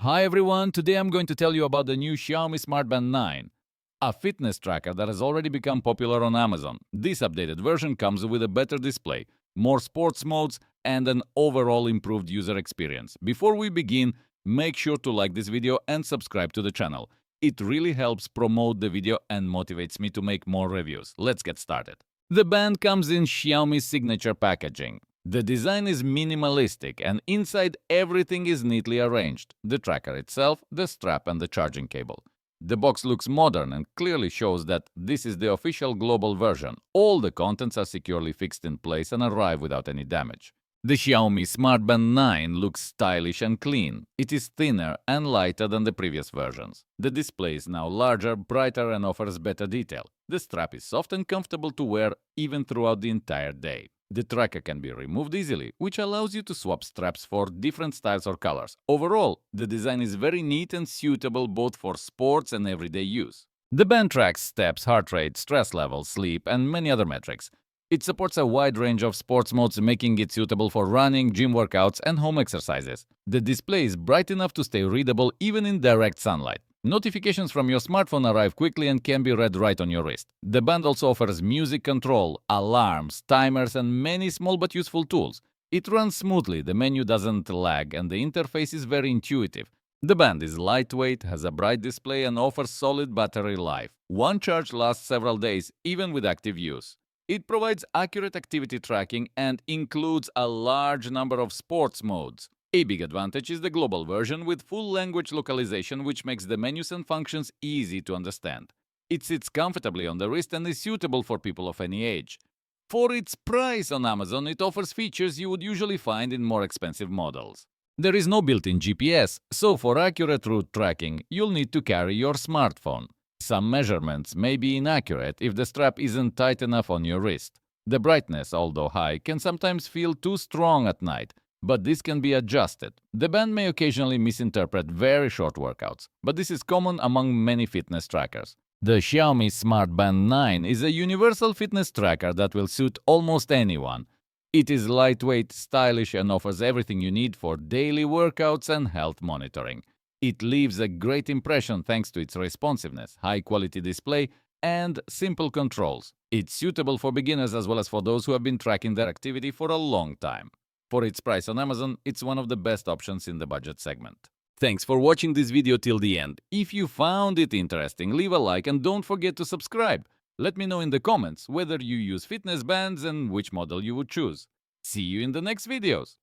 Hi everyone, today I'm going to tell you about the new Xiaomi Smart Band 9, a fitness tracker that has already become popular on Amazon. This updated version comes with a better display, more sports modes, and an overall improved user experience. Before we begin, make sure to like this video and subscribe to the channel. It really helps promote the video and motivates me to make more reviews. Let's get started. The band comes in Xiaomi's signature packaging. The design is minimalistic and inside everything is neatly arranged: the tracker itself, the strap and the charging cable. The box looks modern and clearly shows that this is the official global version. All the contents are securely fixed in place and arrive without any damage. The Xiaomi Smart Band 9 looks stylish and clean. It is thinner and lighter than the previous versions. The display is now larger, brighter and offers better detail. The strap is soft and comfortable to wear even throughout the entire day. The tracker can be removed easily, which allows you to swap straps for different styles or colors. Overall, the design is very neat and suitable both for sports and everyday use. The band tracks steps, heart rate, stress levels, sleep, and many other metrics. It supports a wide range of sports modes, making it suitable for running, gym workouts, and home exercises. The display is bright enough to stay readable even in direct sunlight. Notifications from your smartphone arrive quickly and can be read right on your wrist. The band also offers music control, alarms, timers, and many small but useful tools. It runs smoothly, the menu doesn't lag, and the interface is very intuitive. The band is lightweight, has a bright display, and offers solid battery life. One charge lasts several days, even with active use. It provides accurate activity tracking and includes a large number of sports modes. A big advantage is the global version with full language localization, which makes the menus and functions easy to understand. It sits comfortably on the wrist and is suitable for people of any age. For its price on Amazon, it offers features you would usually find in more expensive models. There is no built-in GPS, so for accurate route tracking, you'll need to carry your smartphone. Some measurements may be inaccurate if the strap isn't tight enough on your wrist. The brightness, although high, can sometimes feel too strong at night, but this can be adjusted. The band may occasionally misinterpret very short workouts, but this is common among many fitness trackers. The Xiaomi Smart Band 9 is a universal fitness tracker that will suit almost anyone. It is lightweight, stylish, and offers everything you need for daily workouts and health monitoring. It leaves a great impression thanks to its responsiveness, high-quality display, and simple controls. It's suitable for beginners as well as for those who have been tracking their activity for a long time. For its price on Amazon, it's one of the best options in the budget segment. Thanks for watching this video till the end. If you found it interesting, leave a like and don't forget to subscribe. Let me know in the comments whether you use fitness bands and which model you would choose. See you in the next videos.